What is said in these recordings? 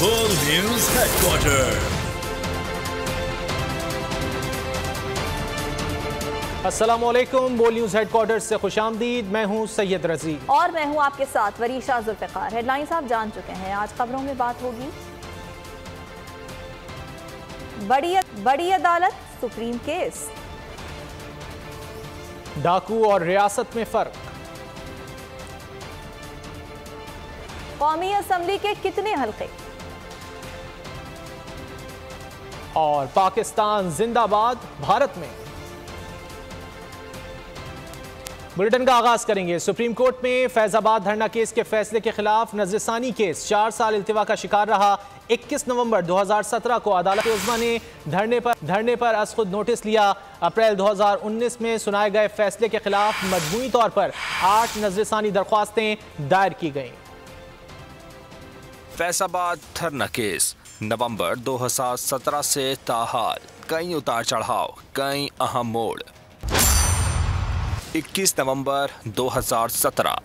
बोल news headquarter. अस्सलामुअलैकुम, बोल न्यूज हेडक्वार्टर से खुशामदीद। मैं हूं सैयद रजी और मैं हूं आपके साथ वरीशा जुल्फिकार। हेडलाइंस आप जान चुके हैं, आज खबरों में बात होगी बड़ी अदालत, सुप्रीम केस, डाकू और रियासत में फर्क, कौमी असम्बली के कितने हल्के, और पाकिस्तान जिंदाबाद भारत में। बुलेटिन का आगाज करेंगे। सुप्रीम कोर्ट में फैजाबाद धरना केस के फैसले के खिलाफ नजरसानी केस 4 साल इल्तिवा का शिकार रहा। 21 नवंबर 2017 को अदालत उज़्मा ने धरने पर अज़ खुद नोटिस लिया। अप्रैल 2019 में सुनाए गए फैसले के खिलाफ मजमूई तौर पर 8 नजरसानी दरख्वास्तें दायर की गईं। फैजाबाद धरना केस नवंबर 2017 से ताहाल कई उतार चढ़ाव, कई अहम मोड़। 21 नवंबर 2017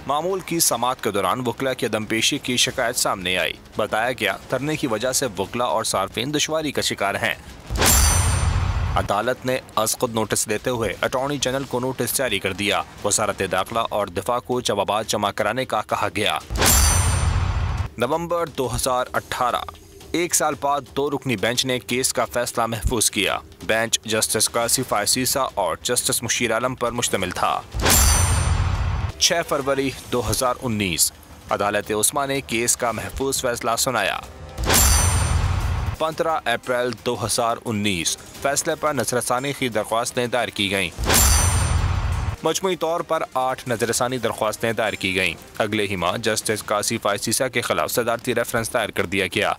मामूल की समाअत के दौरान वकला की अदमपेशी की शिकायत सामने आई। बताया गया धरने की वजह से वकला और सार्फिन दुश्वारी का शिकार हैं। अदालत ने अज़ खुद नोटिस देते हुए अटॉर्नी जनरल को नोटिस जारी कर दिया। वज़ारत दाखिला और दिफा को जवाबात जमा कराने का कहा गया। नवंबर 2018 1 साल बाद 2 रुकनी बेंच ने केस का फैसला महफूज किया। बेंच जस्टिस कासिफ फायसीसा और जस्टिस मुशीर आलम पर मुश्तमिल था। 6 फरवरी 2019 अदालत उस्मा ने केस का महफूज फैसला सुनाया। 15 अप्रैल 2019 फैसले पर नजरसानी की दरख्वास्तें दायर की गईं। मजमूई तौर पर 8 नजरसानी दरख्वास्तें दायर की गईं। अगले ही माह जस्टिस कासिफ फायसीसा के खिलाफ सदारती रेफरेंस दायर कर दिया गया।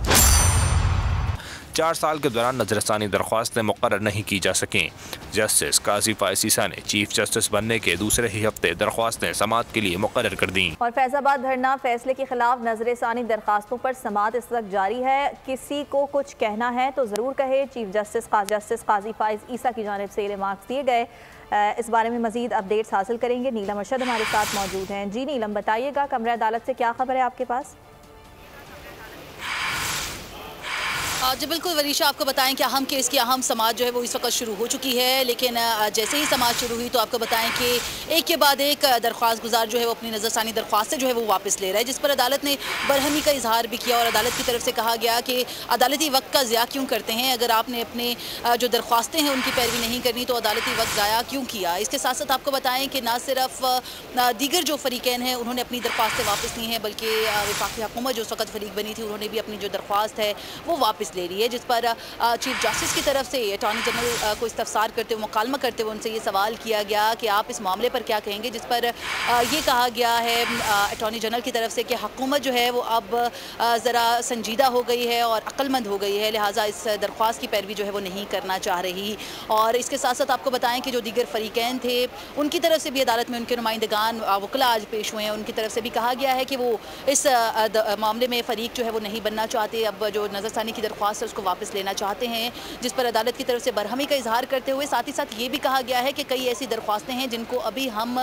4 साल के दौरान नजरसानी दरख्वास्तें मुकर्रर नहीं की जा सकें। जस्टिस कासिफ फायसीसा ने चीफ जस्टिस बनने के दूसरे ही हफ्ते दरख्वास्तें समाअत के लिए मुकर्रर कर दी। और फैजाबाद धरना फैसले के खिलाफ नजरसानी दरखास्तों पर समाअत इस वक्त जारी है। किसी को कुछ कहना है तो जरूर कहे। चीफ जस्टिस काजी फाइज ईसा की जानिब से रिमार्क्स दिए गए। इस बारे में मजीद अपडेट्स हासिल करेंगे। नीलम अरशद हमारे साथ मौजूद हैं। जी नीलम, बताइएगा कमरा अदालत से क्या खबर है आपके पास? जी बिल्कुल वरीशा, आपको बताएं कि अहम केस की अहम समाअत जो है वो इस वक्त शुरू हो चुकी है। लेकिन जैसे ही समाअत शुरू हुई तो आपको बताएं कि एक के बाद एक दरख्वास्त गुजार जो है वो अपनी नजरसानी दरख्वास्तें जो है वो वापस ले रहा है, जिस पर अदालत ने बरहमी का इजहार भी किया। और अदालत की तरफ से कहा गया कि अदालती वक्त का ज़िया क्यों करते हैं। अगर आपने अपने जो दरख्वास्तें हैं उनकी पैरवी नहीं करनी तो अदालती वक्त ज़ाया क्यों किया। इसके साथ साथ आपको बताएं कि ना सिर्फ दीगर जो फरीकैन हैं उन्होंने अपनी दरख्वास्तें वापस ली हैं, बल्कि वफाकी हुकूमत जो उस वक्त फरीक बनी थी उन्होंने भी अपनी जो दरख्वास्त है वो वापस ले रही है। जिस पर चीफ जस्टिस की तरफ से अटॉर्नी जनरल को इस्तफसार करते हुए, मुकालमा करते हुए उनसे ये सवाल किया गया कि आप इस मामले पर क्या कहेंगे। जिस पर ये कहा गया है अटॉर्नी जनरल की तरफ से कि हुकूमत जो है वो अब ज़रा संजीदा हो गई है और अक्लमंद हो गई है, लिहाजा इस दरख्वास्त की पैरवी जो है वो नहीं करना चाह रही। और इसके साथ साथ आपको बताएं कि जो दीगर फरीकैन थे उनकी तरफ से भी अदालत में उनके नुमाइंदगान वकला आज पेश हुए हैं। उनकी तरफ से भी कहा गया है कि वो इस मामले में फ़रीक जो है वो नहीं बनना चाहते। अब जो नजरसानी की दरख्वास्त है उसको वापस लेना चाहते हैं, जिस पर अदालत की तरफ से बरहमी का इजहार करते हुए साथ ही साथ ये भी कहा गया है कि कई ऐसी दरख्वास्तें हैं जिनको अभी हम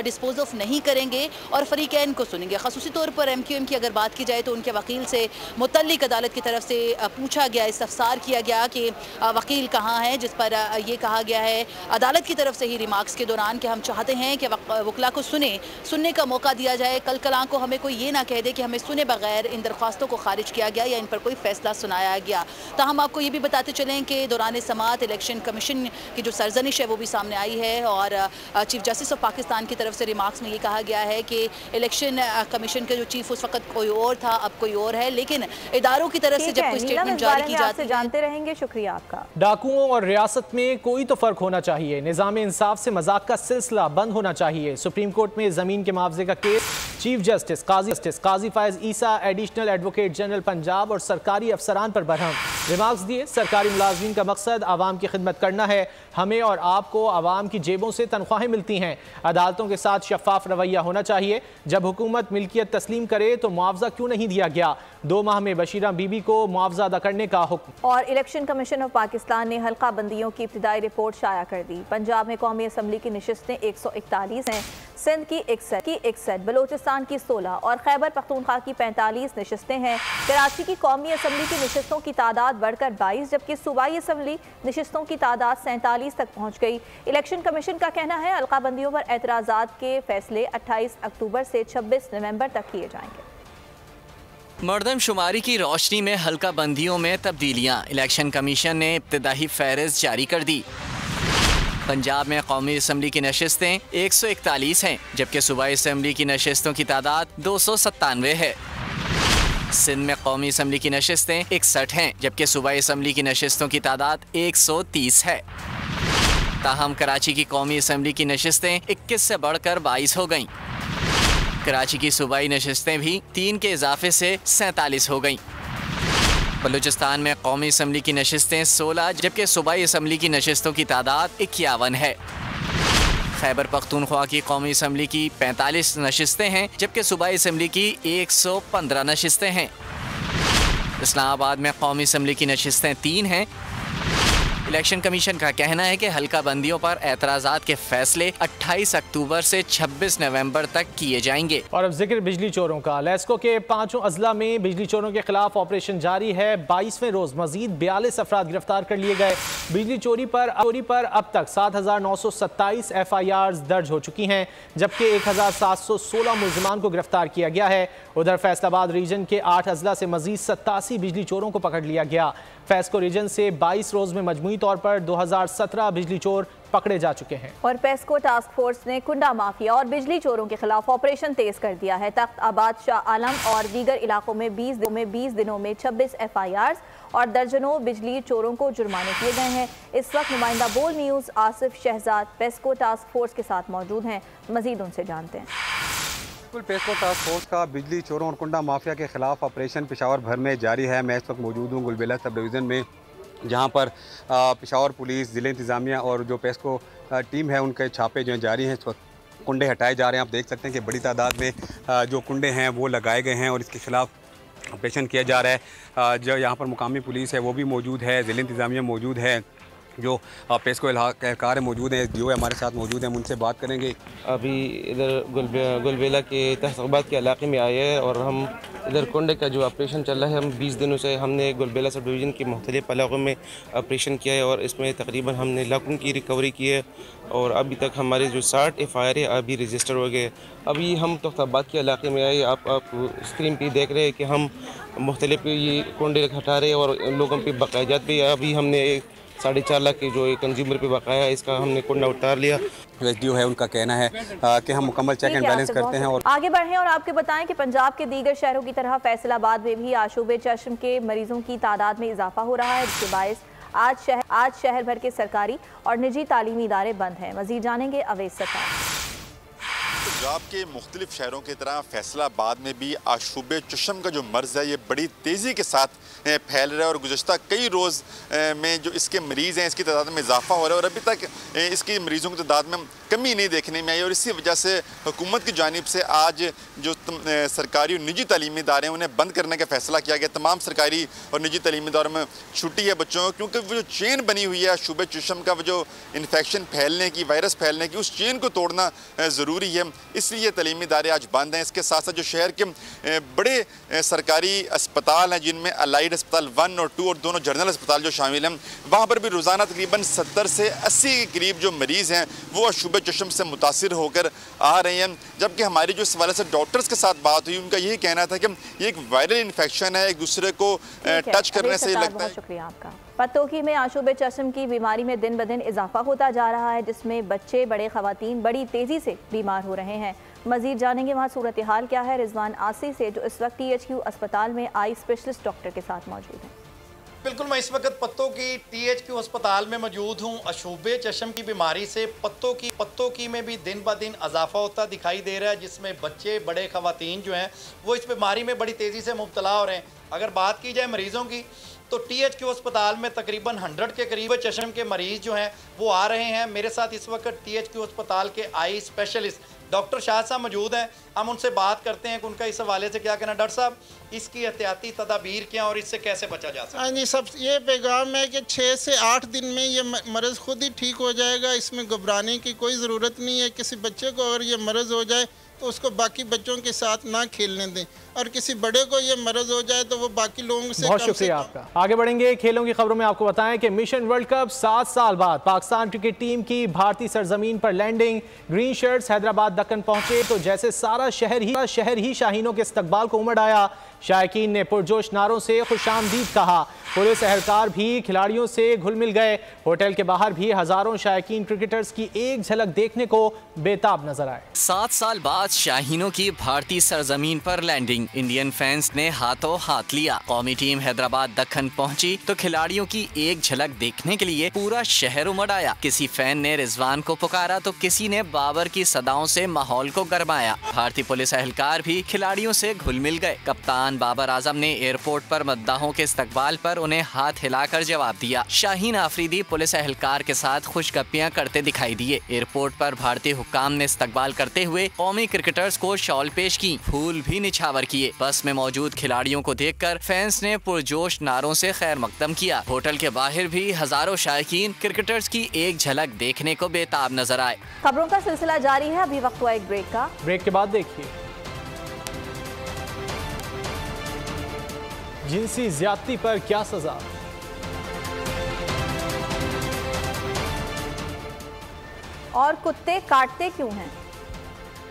डिस्पोज ऑफ नहीं करेंगे और फरीकैन को सुनेंगे। ख़ुसूसी तौर पर MQM की अगर बात की जाए तो उनके वकील से मुतल्लिक अदालत की तरफ से पूछा गया, इस्तफसार किया गया कि वकील कहाँ है, जिस पर यह कहा गया है अदालत की तरफ से ही रिमार्क्स के दौरान कि हम चाहते हैं कि वकला को सुनने का मौका दिया जाए। कल कलां को हमें कोई ये ना कह दे कि हमें सुने बगैर इन दरख्वास्तों को खारिज किया गया या इन पर कोई फैसला सुनाया गया। तो हम आपको ये भी बताते चलें कि दौरान समाअत इलेक्शन कमीशन की जो सरजनिश है वो भी सामने आई है। और चीफ जस्टिस ऑफ पाकिस्तान की तरफ से रिमार्क्स में ये कहा गया है कि इलेक्शन कमीशन के जो चीफ उस वक्त कोई और था, अब कोई और है, लेकिन इदारों की तरफ से जब कोई स्टेटमेंट जारी की जाती है। जानते रहेंगे, शुक्रिया आपका। डाकुओं और रियासत में कोई तो फर्क होना चाहिए। निज़ाम इंसाफ से मजाक का सिलसिला बंद होना चाहिए। सुप्रीम कोर्ट में जमीन के मुआवजे का केस। चीफ जस्टिस काजी फाइज ईसा, एडिशनल एडवोकेट जनरल पंजाब और सरकारी अफसरान पर बरहम। रिमार्क्स दिए, सरकारी मुलाजमीन का मकसद आवाम की खिदमत करना है। हमें और आपको आवाम की जेबों से तनख्वाहें मिलती हैं। अदालतों के साथ शफाफ रवैया होना चाहिए। जब हुकूमत मिल्कियत तस्लीम करे तो मुआवजा क्यों नहीं दिया गया। 2 माह में बशीरा बीबी को मुआवजा अदा करने का हुक्म। और इलेक्शन कमीशन ऑफ पाकिस्तान ने हल्का बंदियों की इब्तिदाई रिपोर्ट शाया कर दी। पंजाब में कौमी असम्बली की नशिस्तें 141 हैं। सिंध की 61, बलूचिस्तान की 16 और खैबर पख्तूनख्वा की 45 नशिस्तें हैं। कराची की कौमी असम्बली की नशिस्तों की तादाद बढ़कर 22, जबकि सूबाई असम्बली नशिस्तों की तादाद 47 तक पहुँच गई। इलेक्शन कमीशन का कहना है हल्काबंदियों पर एतराज़ात के फैसले 28 अक्टूबर से 26 नवंबर तक किए जाएंगे। मरदमशुमारी की रोशनी में हल्का बंदियों में तब्दीलियां, इलेक्शन कमीशन ने इब्तदाई फहरिस्त जारी कर दी। पंजाब में कौमी असम्बली की नशिस्तें 141 हैं, जबकि सूबाई असम्बली की नशिस्तों की तादाद 297 है। सिंध में कौमी असम्बली की नशिस्तें 61 हैं, जबकि सूबाई असम्बली की नशिस्तों की तादाद 130 है। ताहम कराची की कौमी असम्बली की नशिस्तें 21 से बढ़कर 22 हो गईं। कराची की सूबाई नशिस्तें भी 3 के इजाफे से 47 हो गईं। बलूचिस्तान में कौमी असम्बली की नशिस्तें 16, जबकि सूबाई असम्बली की नशिस्तों की तादाद 51 है। खैबर पख्तूनख्वा की कौमी असम्बली की 45 नशिस्तें हैं, जबकि सूबाई असम्बली की 115 नशिस्तें हैं। इस्लामाबाद में कौमी असम्बली की नशिस्तें 3 हैं। इलेक्शन कमीशन का कहना है कि हल्का बंदियों पर एतराज़ात के फैसले 28 अक्टूबर से 26 नवंबर तक किए जाएंगे। और अब जिक्र बिजली चोरों का। लेस्को के 5 अजला में बिजली चोरों के खिलाफ ऑपरेशन जारी है। 22वें रोज मजीद 42 अफराद गिरफ्तार कर लिए गए। बिजली चोरी पर अब तक 7,927 FIRs दर्ज हो चुकी हैं, जबकि 1,716 मुलजमान को गिरफ्तार किया गया है। उधर फैसलाबाद रीजन के 8 अजला से मजीद 87 बिजली चोरों को पकड़ लिया गया। फैस्को रीजन से 22 रोज में मजमूई तौर पर 2017 बिजली चोर पकड़े जा चुके हैं। और पेस्को टास्क फोर्स ने कुंडा माफिया और बिजली चोरों के खिलाफ ऑपरेशन तेज कर दिया है। तख्त आबाद, शाह आलम और दीगर इलाकों में 20 दिनों में 26 FIRs और दर्जनों बिजली चोरों को जुर्माने किए गए हैं। इस वक्त नुमाइंदा Bol news Asif Shahzad PESCO task force के साथ मौजूद हैं, मजीद उनसे जानते हैं। पेस्को टास्क फोर्स का बिजली चोरों और कुंडा माफिया के खिलाफ ऑपरेशन पेशावर भर में जारी है। मैं इस वक्त मौजूद हूँ गुलबेला सब डिवीज़न में, जहाँ पर पेशावर पुलिस, ज़िले इंतज़ामिया और जो पेस्को टीम है उनके छापे जो जारी हैं। इस वक्त कुंडे हटाए जा रहे हैं। आप देख सकते हैं कि बड़ी तादाद में जो कुंडे हैं वो लगाए गए हैं और इसके खिलाफ ऑपरेशन किया जा रहा है। जो यहाँ पर मुकामी पुलिस है वो भी मौजूद है, ज़िले इंतज़ामिया मौजूद है, जो पेस्को एहलकार मौजूद हैं, DO हमारे साथ मौजूद हैं, हम उनसे बात करेंगे। अभी इधर गुलबेला के तहसीबाद के इलाके में आए हैं और हम इधर कुंडे का जो ऑपरेशन चल रहा है, हम 20 दिनों से हमने गुलबेला सब डिवीज़न के मुख्तलिफ इलाकों में ऑपरेशन किया है और इसमें तकरीबन हमने लाखों की रिकवरी की है और अभी तक हमारे जो 60 FIR है अभी रजिस्टर हो गए। अभी हम तख्ताबाद के इलाके में आए, आप स्क्रीन पर देख रहे हैं कि हम मुख्तलिफ ये कुंडे हटा रहे हैं और लोगों पर बाकायदात भी अभी हमने 4.5 लाख की जो कंज्यूमर पे बकाया है इसका हमने कुंडा उतार लिया। SDO है उनका कहना है कि हम मुकम्मल चेक एंड बैलेंस करते हैं। और आगे बढ़ें और आपके बताएं कि पंजाब के दीगर शहरों की तरह फैसलाबाद में भी आशूबे चश्म के मरीजों की तादाद में इजाफा हो रहा है, जिसके बायस आज शहर भर के सरकारी और निजी तालीमी इदारे बंद हैं। मजीद जानेंगे अवैस सत्तार। पंजाब के मुख्तलिफ शहरों की तरह फैसलाबाद में भी आशूबे चश्म का जो मर्ज़ है ये बड़ी तेज़ी के साथ फैल रहा है और गुज़श्ता कई रोज़ में जो इसके मरीज़ हैं इसकी तादाद में इजाफा हो रहा है और अभी तक इसकी मरीज़ों की तादाद में कमी नहीं देखने में आई। और इसी वजह से हुकूमत की जानिब से आज जो सरकारी और निजी तालीमी इदारे हैं उन्हें बंद करने का फ़ैसला किया गया। तमाम सरकारी और निजी तालीमी इदारों में छुट्टी है बच्चों को, क्योंकि वो जो चेन बनी हुई है आशूबे चश्म का, वो जो इन्फेक्शन फैलने की, वायरस फैलने की, उस चेन को तोड़ना ज़रूरी है, इसलिए तालीमी इदारे आज बंद हैं। इसके साथ साथ जो शहर के बड़े सरकारी अस्पताल हैं जिनमें अलाइड अस्पताल 1 और 2 और दोनों जनरल अस्पताल जो शामिल हैं, वहाँ पर भी रोज़ाना तकरीबन 70 से 80 के करीब जो मरीज़ हैं वो आशूबे चश्म से मुतासिर होकर आ रहे हैं। जबकि हमारी जो इस हवाले से डॉक्टर्स के साथ बात हुई उनका यही कहना था कि ये एक वायरल इन्फेक्शन है, एक दूसरे को टच करने से लगता है। शुक्रिया आपका। पत्तोकी में आशूबे चश्म की बीमारी में दिन ब दिन इजाफा होता जा रहा है, जिसमें बच्चे, बड़े खवातीन बड़ी तेज़ी से बीमार हो रहे हैं। मजीद जानेंगे वहाँ सूरत हाल क्या है रिजवान आसी से, जो इस वक्त THQ अस्पताल में आई स्पेशलिस्ट डॉक्टर के साथ मौजूद हैं। बिल्कुल, मैं इस वक्त पत्तों की THQ अस्पताल में मौजूद हूँ। अशूबे चश्म की बीमारी से पत्तों की में भी दिन ब दिन इजाफा होता दिखाई दे रहा है, जिसमें बच्चे, बड़े खवातीन जो हैं वो इस बीमारी में बड़ी तेज़ी से मुब्तला हो रहे हैं। अगर बात की जाए मरीज़ों की तो THQ अस्पताल में तकरीबन 100 के करीब चश्म के मरीज़ जो हैं वो आ रहे हैं। मेरे साथ इस वक्त THQ अस्पताल के आई स्पेशलिस्ट डॉक्टर शाह साहब मौजूद हैं, हम उनसे बात करते हैं कि उनका इस हवाले से क्या कहना। डॉक्टर साहब, इसकी एहतियाती तदाबीर क्या और इससे कैसे बचा जा सकता है? हाँ जी, सब ये पैगाम है कि 6 से 8 दिन में ये मर्ज़ खुद ही ठीक हो जाएगा। इसमें घबराने की कोई ज़रूरत नहीं है। किसी बच्चे को अगर ये मर्ज़ हो जाए तो उसको बाकी बच्चों के साथ ना खेलने दें, और किसी बड़े को ये मर्ज़ हो जाए तो वो बाकी लोगों से बहुत शुक्रिया आपका। आगे बढ़ेंगे खेलों की खबरों में, आपको बताएं कि मिशन वर्ल्ड कप 7 साल बाद पाकिस्तान क्रिकेट टीम की भारतीय सरजमीन पर landing. Green shirts Hyderabad Deccan पहुंचे तो जैसे सारा शहर ही शाहीनों के इस्तकबाल को उमड़ आया। शायकीन ने पुरजोश नारों से खुशामदीद कहा। पुलिस एहलकार भी खिलाड़ियों से घुल मिल गए। होटल के बाहर भी हजारों शायकीन क्रिकेटर्स की एक झलक देखने को बेताब नजर आए। 7 साल बाद शाहीनों की भारतीय सरजमीन पर लैंडिंग। इंडियन फैंस ने हाथों हाथ लिया। कौमी टीम हैदराबाद दक्कन पहुंची तो खिलाड़ियों की एक झलक देखने के लिए पूरा शहर उमड़ आया। किसी फैन ने रिजवान को पुकारा तो किसी ने बाबर की सदाओं से माहौल को गरमाया। भारतीय पुलिस एहलकार भी खिलाड़ियों से घुल मिल गए। कप्तान बाबर आजम ने एयरपोर्ट पर मद्दाहों के इस्तकबाल पर उन्हें हाथ हिलाकर जवाब दिया। शाहीन आफरीदी पुलिस एहलकार के साथ खुशगपियां करते दिखाई दिए। एयरपोर्ट पर भारतीय हुक्काम ने इस्तकबाल करते हुए कौमी क्रिकेटर्स को शॉल पेश की, फूल भी निछावर किए। बस में मौजूद खिलाड़ियों को देखकर फैंस ने पुरजोश नारों से खैर मकदम किया। होटल के बाहर भी हजारों शायकीन क्रिकेटर्स की एक झलक देखने को बेताब नजर आए। खबरों का सिलसिला जारी है, अभी वक्त हुआ एक ब्रेक का। ब्रेक के बाद देखिए, जिनसी ज्यादती पर क्या सजा? और कुत्ते काटते क्यों हैं?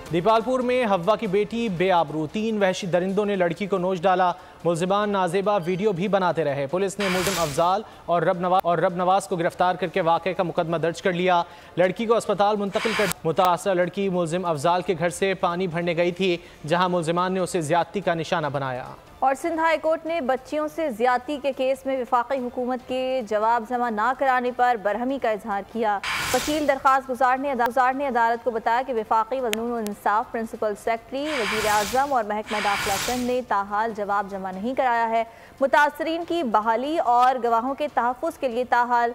दीपालपुर में हव्वा की बेटी बेआबरू, 3 वहशी दरिंदों ने लड़की को नोच डाला। मुलजिमान नाजेबा वीडियो भी बनाते रहे। पुलिस ने मुलजिम अफजाल और रब नवाज को गिरफ्तार करके वाक़े का मुकदमा दर्ज कर लिया। लड़की को अस्पताल मुंतकिल कर। मुतासरा लड़की मुलजिम अफजाल के घर से पानी भरने गई थी, जहां मुलजिमान ने उसे ज्यादती का निशाना बनाया। और सिंध हाई कोर्ट ने बच्चियों से ज्यादती के केस में वफाकी हुकूमत के जवाब जमा ना कराने पर बरहमी का इजहार किया। वकील दरख्वास्त गुजार ने अदालत को बताया कि वफाकी कानून और इंसाफ प्रिंसिपल सेक्रेटरी, वज़ीर आज़म और महकमा दाखिला सिंध ने ताहाल जवाब जमा नहीं कराया है। मुतासरीन की बहाली और गवाहों के तहफ़्फ़ुज़ के लिए ताहाल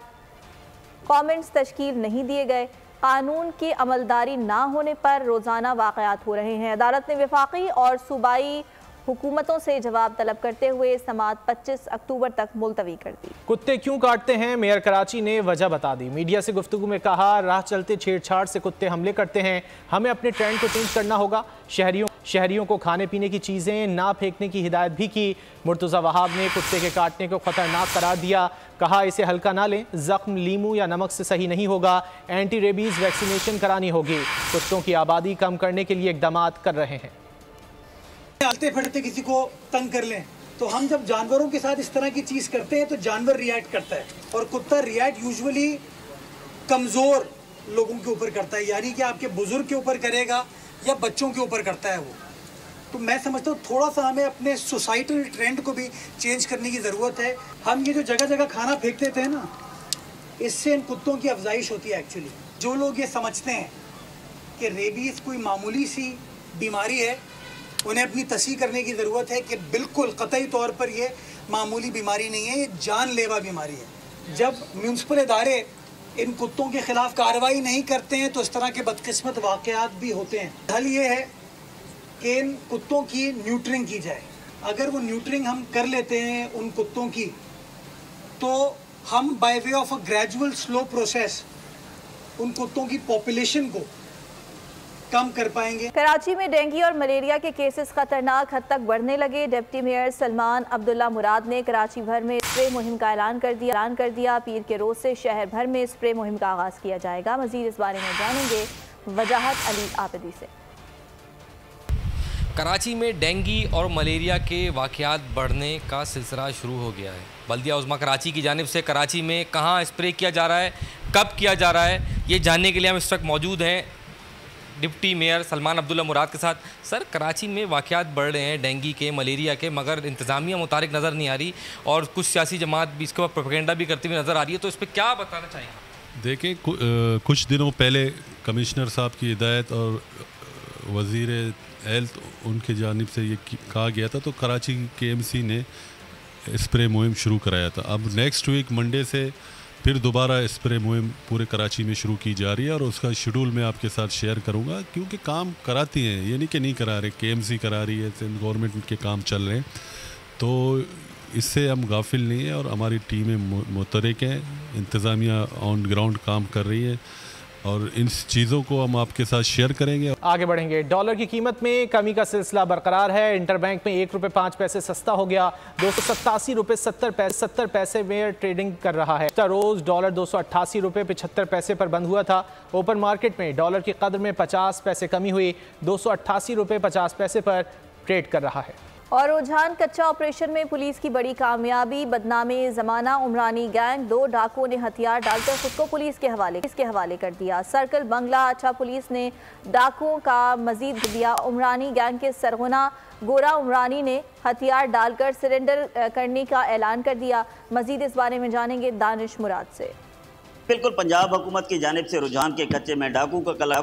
कमेंट्स तश्कील नहीं दिए गए। कानून की अमलदारी ना होने पर रोज़ाना वाक़यात हो रहे हैं। अदालत ने वफाकी और सूबाई हुकूमतों से जवाब तलब करते हुए समाअत 25 अक्टूबर तक मुलतवी कर दी। कुत्ते क्यों काटते हैं, मेयर कराची ने वजह बता दी। मीडिया से गुफ्तगू में कहा, राह चलते छेड़छाड़ से कुत्ते हमले करते हैं, हमें अपने ट्रेंड को चेंज करना होगा। शहरियों को खाने पीने की चीज़ें ना फेंकने की हिदायत भी की। मुर्तज़ा वहाब ने कुत्ते के काटने को खतरनाक करार दिया। कहा, इसे हल्का ना लें, जख्म लीमू या नमक से सही नहीं होगा, एंटी रेबीज़ वैक्सीनेशन करानी होगी। कुत्तों की आबादी कम करने के लिए इकदाम कर रहे हैं। चलते फिरते किसी को तंग कर लें तो हम जब जानवरों के साथ इस तरह की चीज़ करते हैं तो जानवर रिएक्ट करता है, और कुत्ता रिएक्ट यूजुअली कमज़ोर लोगों के ऊपर करता है, यानी कि आपके बुजुर्ग के ऊपर करेगा या बच्चों के ऊपर करता है वो। तो मैं समझता हूँ थोड़ा सा हमें अपने सोसाइटल ट्रेंड को भी चेंज करने की ज़रूरत है। हम ये जो जगह जगह खाना फेंकते थे ना, इससे इन कुत्तों की अफजाइश होती है। एक्चुअली जो लोग ये समझते हैं कि रेबीज़ कोई मामूली सी बीमारी है, उन्हें अपनी तस्हीह करने की ज़रूरत है कि बिल्कुल कतई तौर पर ये मामूली बीमारी नहीं है, ये जानलेवा बीमारी है। जब म्यूनसिपल इदारे इन कुत्तों के ख़िलाफ़ कार्रवाई नहीं करते हैं तो इस तरह के बदकिस्मत वाक़यात भी होते हैं। हल ये है कि इन कुत्तों की न्यूट्रिंग की जाए। अगर वो न्यूट्रिंग हम कर लेते हैं उन कुत्तों की, तो हम by way of a gradual slow process उन कुत्तों की पॉपुलेशन को कम कर पाएंगे। कराची में डेंगू और मलेरिया के केसेस खतरनाक हद तक बढ़ने लगे। डिप्टी मेयर सलमान अब्दुल्ला मुराद ने कराची भर में स्प्रे मुहिम का ऐलान कर दिया। पीर के रोज से शहर भर में स्प्रे मुहिम का आगाज किया जाएगा। मजीद इस बारे में जानेंगे वजाहत अली आबिदी से। कराची में डेंगू और मलेरिया के वाक़यात बढ़ने का सिलसिला शुरू हो गया है। बल्दिया उज़्मा कराची की जानिब से कराची में कहाँ स्प्रे किया जा रहा है, कब किया जा रहा है, ये जानने के लिए हम इस वक्त मौजूद हैं डिप्टी मेयर सलमान अब्दुल्ला मुराद के साथ। सर, कराची में वाक़यात बढ़ रहे हैं डेंगू के, मलेरिया के, मगर इंतज़ामिया मुतारिक नज़र नहीं आ रही और कुछ सियासी जमात भी इसके ऊपर प्रोपेगेंडा भी करती हुई नज़र आ रही है, तो इस पर क्या बताना चाहेंगे? देखें, कुछ दिनों पहले कमिश्नर साहब की हिदायत और वज़ीर हेल्थ उनके जानिब से ये कहा गया था, तो कराची KMC ने स्प्रे मुहिम शुरू कराया था। अब नेक्स्ट वीक मंडे से फिर दोबारा स्प्रे मुहिम पूरे कराची में शुरू की जा रही है और उसका शेड्यूल मैं आपके साथ शेयर करूंगा, क्योंकि काम कराती हैं, ये नहीं कि नहीं करा रहे। KMC करा रही है, सिंध गवर्नमेंट के काम चल रहे हैं, तो इससे हम गाफिल नहीं हैं और हमारी टीमें मुतरक हैं, इंतज़ामिया ऑन ग्राउंड काम कर रही है और इन चीज़ों को हम आपके साथ शेयर करेंगे। आगे बढ़ेंगे। डॉलर की कीमत में कमी का सिलसिला बरकरार है। इंटरबैंक में ₹1.05 सस्ता हो गया, ₹287.70 में ट्रेडिंग कर रहा है। रोज डॉलर ₹288.75 पर बंद हुआ था। ओपन मार्केट में डॉलर की कदर में 50 पैसे कमी हुई, ₹288.50 पर ट्रेड कर रहा है। और रुझान कच्चा ऑपरेशन में पुलिस की बड़ी कामयाबी। बदनामी ज़माना उमरानी गैंग 2 डाकुओं ने हथियार डालकर खुद को पुलिस के हवाले कर दिया। सर्कल बंगला अच्छा पुलिस ने डाकुओं का मजीद दिया। उमरानी गैंग के सरगना गोरा उमरानी ने हथियार डालकर सरेंडर करने का ऐलान कर दिया। मजीद इस बारे में जानेंगे दानिश मुराद से। बिल्कुल, पंजाब हुकूमत की जानिब से रुझान के कच्चे में डाकू का कला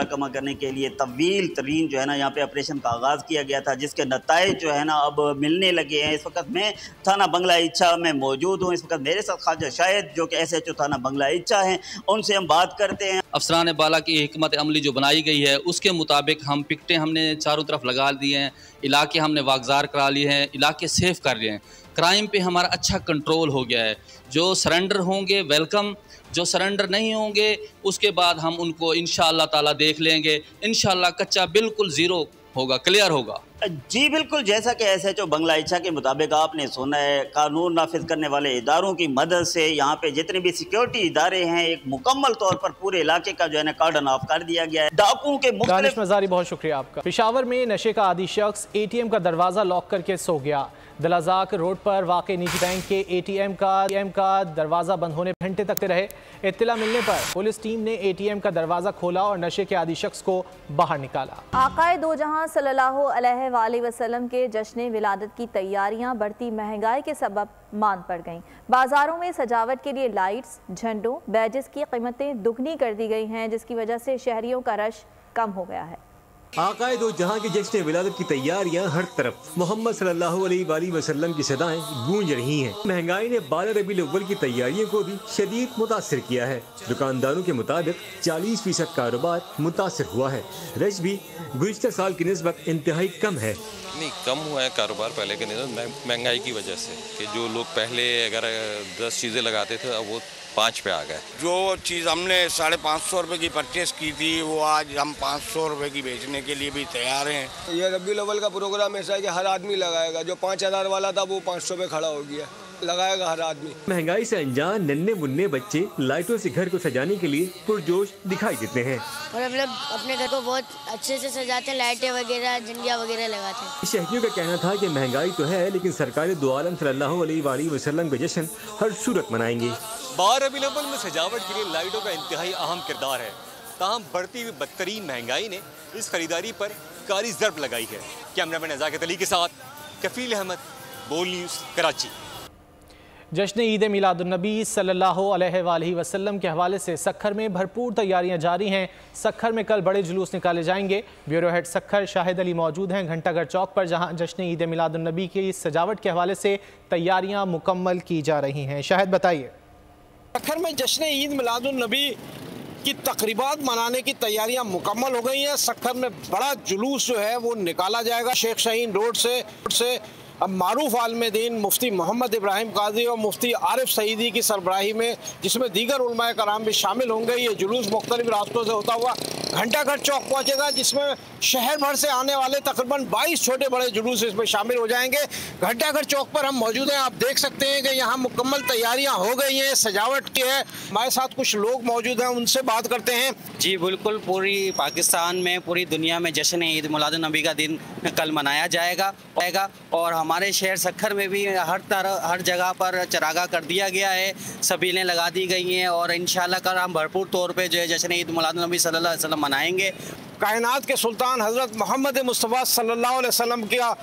कमा करने के लिए तवील तरीन जो है ना यहाँ पे ऑपरेशन का आगाज़ किया गया था, जिसके नताइज जो है ना अब मिलने लगे हैं। इस वक्त मैं थाना बंगला इच्छा में मौजूद हूँ। इस वक्त मेरे साथ ख्वाजा शाहिद जो कि SHO थाना बंगला इच्छा हैं, उनसे हम बात करते हैं। अफसरान बाला की हिकमत अमली जो बनाई गई है उसके मुताबिक हम पिकटें हमने चारों तरफ लगा दिए हैं, इलाके हमने वागजार करा लिए हैं, इलाके सेफ कर लिए हैं। क्राइम पे हमारा अच्छा कंट्रोल हो गया है। जो सरेंडर होंगे वेलकम, जो सरेंडर नहीं होंगे उसके बाद हम उनको इंशाअल्लाह ताला देख लेंगे। इंशाअल्लाह कच्चा बिल्कुल ज़ीरो होगा, क्लियर होगा। जी बिल्कुल, जैसा कि SHO बंगला इच्छा के मुताबिक आपने सुना है, कानून नाफिज करने वाले इदारों की मदद से यहाँ पे जितने भी सिक्योरिटी इदारे हैं एक मुकम्मल तौर पर पूरे इलाके का जो है ना कार्डन ऑफ कर दिया गया है। डाकुओं के दानिश मज़ारी, बहुत शुक्रिया आपका। पेशावर में नशे का आदी शख्स ATM का दरवाज़ा लॉक करके सो गया। दलाजाक रोड पर वाक़े निजी बैंक के ATM का दरवाज़ा बंद होने घंटे तक रहे। इत्तला मिलने पर पुलिस टीम ने ATM का दरवाज़ा खोला और नशे के आदी शख्स को बाहर निकाला। आक़ाए दो जहां सल्लल्लाहु अलैहि वसल्लम के जश्न विलादत की तैयारियां बढ़ती महंगाई के सबब मांद पड़ गईं। बाजारों में सजावट के लिए लाइट्स, झंडों, बैजेस की कीमतें दुगनी कर दी गई हैं, जिसकी वजह से शहरियों का रश कम हो गया है। आक़ाए दो जहां के जश्न विलादत की तैयारियां हर तरफ मोहम्मद सल्लल्लाहु अलैहि वसल्लम की सदाएं गूंज रही हैं। महंगाई ने 12 रबीउल अव्वल की तैयारियों को भी शदीद मुतासिर किया है। दुकानदारों के मुताबिक 40% कारोबार मुतासिर हुआ है। रश भी गुज़िश्ता साल की निस्बत इंतहाई कम है। नहीं, कम हुआ है कारोबार पहले के निस्बत महंगाई की वजह से, कि जो लोग पहले अगर 10 चीज़ें लगाते थे अब वो 5 पे आ गए। जो चीज़ हमने 550 रुपये की परचेस की थी वो आज हम 500 रुपये की बेचने के लिए भी तैयार हैं। ये रबीउल अव्वल का प्रोग्राम ऐसा है कि हर आदमी लगाएगा। जो 5000 वाला था वो 500 पे खड़ा हो गया, लगाएगा हर आदमी। महंगाई से अनजान नन्हे मुन्ने बच्चे लाइटों से घर को सजाने के लिए पुरजोश दिखाई देते हैं और हम लोग अपने घर को बहुत अच्छे से सजाते हैं, लाइटें वगैरह, झंडियाँ वगैरह लगाते हैं। शहरियों का कहना था कि महंगाई तो है लेकिन सरकार दो आलम सल्लल्लाहु अलैहि वसल्लम का जश्न हर सूरत मनाएंगे। 12 रबीउल अव्वल में सजावट के लिए लाइटों का इंतहाई अहम किरदार है। ताहम बढ़ती हुई बदतरीन महंगाई ने इस खरीदारी पर कारी ज़रब लगाई है। कैमरामैन नज़ाकत अली के साथ कफील अहमद, बोल न्यूज़, कराची। जश्न ईद मिलादुन्नबी सल्लल्लाहु अलैहि वसल्लम के हवाले से सखर में भरपूर तैयारियां जारी हैं। सखर में कल बड़े जुलूस निकाले जाएंगे। ब्यूरो हेड सखर शाहिद अली मौजूद हैं घंटाघर चौक पर, जहां जश्न ईद मिलादुन्नबी की सजावट के हवाले से तैयारियां मुकम्मल की जा रही हैं। शाहिद, बताइए। सखर में जश्न ईद मिलादुन्नबी की तकरीबात मनाने की तैयारियां मुकम्मल हो गई हैं। सखर में बड़ा जुलूस जो है वो निकाला जाएगा शेख शाहीन रोड से अब मारूफ आलम दीन मुफ्ती मोहम्मद इब्राहिम काजी और मुफ्ती आरिफ सईदी की सरबराही में, जिसमें दीगर उलमाए कराम भी शामिल होंगे। ये जुलूस मुख्तलिफ रास्तों से होता हुआ घंटाघर चौक पहुँचेगा, जिसमें शहर भर से आने वाले तकरीबन 22 छोटे बड़े जुलूस इसमें शामिल हो जाएंगे। घंटाघर चौक पर हम मौजूद हैं। आप देख सकते हैं कि यहाँ मुकम्मल तैयारियाँ हो गई हैं, सजावट की है। हमारे साथ कुछ लोग मौजूद हैं, उनसे बात करते हैं। जी बिल्कुल, पूरी पाकिस्तान में, पूरी दुनिया में जश्न ईद मिलादुन्नबी का दिन कल मनाया जाएगा और हमारे शहर सखर में भी हर जगह पर चरागा कर दिया गया है, सबीलें लगा दी गई हैं और इंशाल्लाह कल हम भरपूर तौर पे जो है जश्न ईद मिलादुन्नबी सल्लल्लाहु अलैहि वसल्लम मनाएंगे। कायनात के सुल्तान हज़रत मोहम्मद मुस्तफ़ा सल्लल्लाहु अलैहि वसल्लम का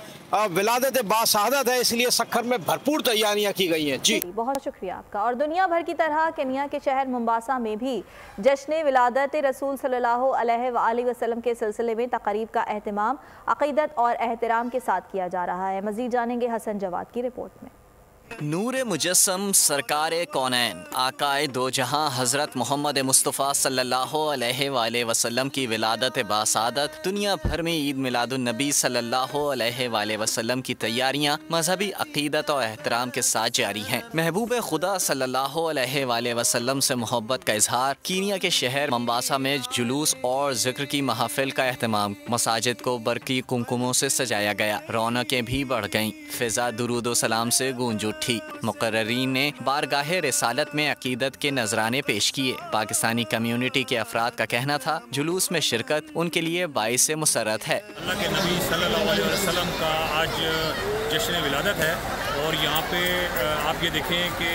विलादत बासआदत है, इसलिए सखर में भरपूर तैयारियां की गई हैं। जी बहुत शुक्रिया आपका। और दुनिया भर की तरह केन्या के शहर मुम्बासा में भी जश्न विलादत रसूल सल्लल्लाहु अलैहि वसल्लम के सिलसिले में तक़रीब का एहतमाम अक़ीदत और एहतराम के साथ किया जा रहा है। मज़ीद जानेंगे हसन जवाद की रिपोर्ट में। नूर मुजस्सम सरकार कौनैन आकाए दो जहां हज़रत मोहम्मद मुस्तफ़ा सल्लल्लाहु अलैहि वसल्लम की विलादत बासादत दुनिया भर में ईद मिलादुन्नबी सल्लल्लाहु अलैहि वसल्लम की तैयारियां मजहबी अक़ीदत और एहतराम के साथ जारी हैं। महबूब खुदा सल्लल्लाहु अलैहि वसल्लम से मोहब्बत का इजहार। कीनिया के शहर मंबासा में जुलूस और जिक्र की महफिल का एहतमाम। मसाजिद को बरकी कुमकुमों से सजाया गया। रौनकें भी बढ़ गईं। फिजा दुरूद सलाम से गूंज उठी। मुक़र्ररीन ने बारगाहे रिसालत में अकीदत के नजराने पेश किए। पाकिस्तानी कम्युनिटी के अफराद का कहना था जुलूस में शिरकत उनके लिए बाइस मुसर्रत है। अल्लाह के नबी सल्लल्लाहु अलैहि वसल्लम का आज जश्न विलादत है और यहाँ पे आप ये देखें कि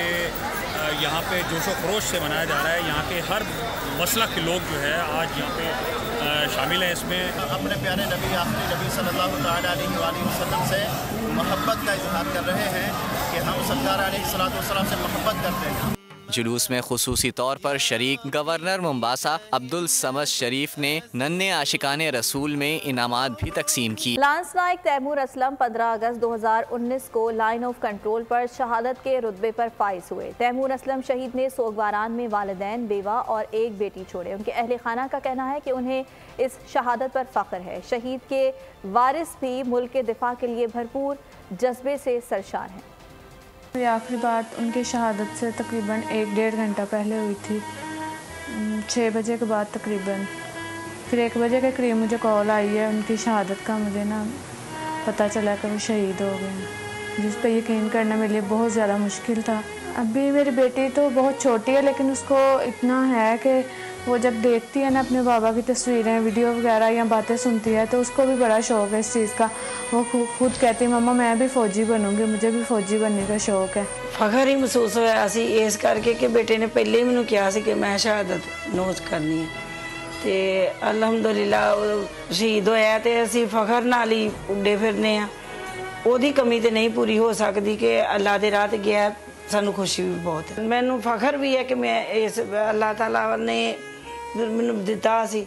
यहाँ पे जोशो खरोश से मनाया जा रहा है। यहाँ के हर मसलक के लोग जो है आज यहाँ पे शामिल हैं। इसमें अपने प्यारे नबी आखिरी नबी सल्लल्लाहु अलैहि वसल्लम से मोहब्बत का इजहार कर रहे हैं कि हम सरकार अलैहिस्सलाम से मोहब्बत करते हैं। जुलूस में खुसूसी तौर पर शरीक गवर्नर मुंबासा अब्दुल समद शरीफ ने नन्हे आशिकाने रसूल में इनामात भी तकसीम की। लांस नायक तैमूर असलम 15 अगस्त 2019 को लाइन ऑफ कंट्रोल पर शहादत के रुतबे पर फाइज हुए। तैमूर असलम शहीद ने सोगवारान में वालिदैन, बेवा और एक बेटी छोड़े। उनके अहले खाना का कहना है कि उन्हें इस शहादत पर फ़ख्र है। शहीद के वारिस भी मुल्क के दिफा के लिए भरपूर जज्बे से सरशार हैं। मेरी आखिरी बात उनकी शहादत से तकरीबन 1-1.5 घंटा पहले हुई थी, 6 बजे के बाद तकरीबन। फिर 1 बजे के करीब मुझे कॉल आई है उनकी शहादत का। मुझे ना पता चला कि वो शहीद हो गए, जिस पर यकीन करना मेरे लिए बहुत ज़्यादा मुश्किल था। अभी मेरी बेटी तो बहुत छोटी है, लेकिन उसको इतना है कि वो जब देखती है ना अपने बाबा की तस्वीरें, वीडियो वगैरह या बातें सुनती है तो उसको भी बड़ा शौक़ है इस चीज़ का। वो खुद कहती है मम्मा मैं भी फ़ौजी बनूंगी, मुझे भी फ़ौजी बनने का शौक़ है। फखर ही महसूस होया सी इस करके कि बेटे ने पहले ही मैनू कहा सी कि मैं शहादत नोश करनी है ते अलहमदुलिल्लाह शहीद होया ते असीं फखर नाल ही उड्डे फिरने आ। ओदी कमी ते नहीं पूरी हो सकती कि अल्लाह दे राह ते गया। सानू खुशी भी बहुत है, मैनू फखर भी है कि मैं इस अल्लाह ताला ने मैनू दिता सी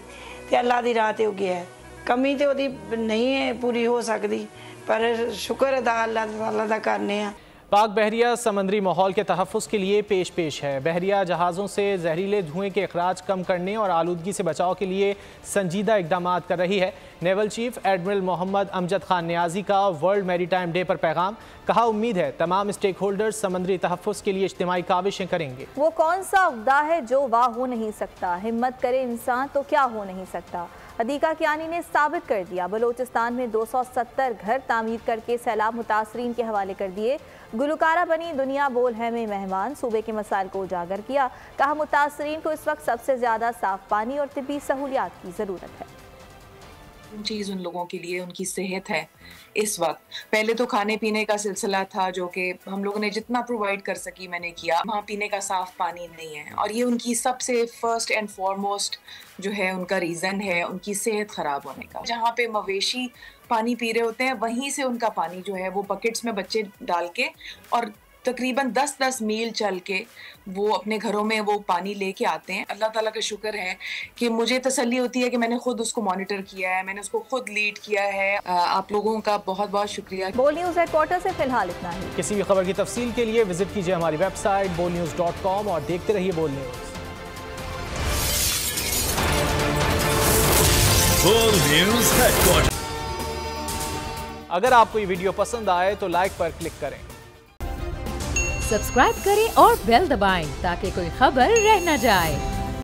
ते अल्लाह दी राह ते हो गया है। कमी तो ओदी नहीं है पूरी हो सकती, पर शुक्र अदा अल्लाह ताला दा करने आ। पाक बहरिया समंदरी माहौल के तहफ़्फ़ुज़ के लिए पेश है। बहरिया जहाज़ों से जहरीले धुएँ के अखराज कम करने और आलूदगी से बचाव के लिए संजीदा इक़दामात कर रही है। Naval chief admiral Mohammad Amjad Khan Niazi का वर्ल्ड मैरीटाइम डे पर पैगाम। कहा उम्मीद है तमाम स्टेक होल्डर्स समंदरी तहफ़्फ़ुज़ के लिए इज्तिमाई काविशें करेंगे। वो कौन सा उहदा है जो वाह हो नहीं सकता, हिम्मत करे इंसान तो क्या हो नहीं सकता। अदीका कियानी ने साबित कर दिया। बलोचिस्तान में 270 घर तामीर करके सैलाब मुतासरीन के हवाले कर दिए। गुलकारा बनी दुनिया बोल है में मेहमान। सूबे के मसाइल को उजागर किया। कहा मुतासरीन को इस वक्त सबसे ज़्यादा साफ पानी और तिब्बी सहूलियात की ज़रूरत है। चीज़ उन लोगों के लिए उनकी सेहत है। इस वक्त पहले तो खाने पीने का सिलसिला था जो कि हम लोगों ने जितना प्रोवाइड कर सकी मैंने किया। वहाँ पीने का साफ पानी नहीं है और ये उनकी सबसे फर्स्ट एंड फॉरमोस्ट जो है उनका रीज़न है उनकी सेहत ख़राब होने का। जहाँ पे मवेशी पानी पी रहे होते हैं वहीं से उनका पानी जो है वो बकेट्स में बच्चे डाल के और तकरीबन 10-10 मील चल के वो अपने घरों में वो पानी लेके आते हैं। अल्लाह ताला का शुक्र है कि मुझे तसल्ली होती है कि मैंने खुद उसको मॉनिटर किया है, मैंने उसको खुद लीड किया है। आप लोगों का बहुत बहुत शुक्रिया। बोल न्यूज़ हेडक्वार्टर से फिलहाल इतना ही। किसी भी खबर की तफसील के लिए विजिट कीजिए हमारी वेबसाइट bolnews.com और देखते रहिए बोल न्यूज़ हेडक्वार्टर। अगर आपको ये वीडियो पसंद आए तो लाइक पर क्लिक करें, सब्सक्राइब करें और बेल दबाएं ताकि कोई खबर रह न जाए।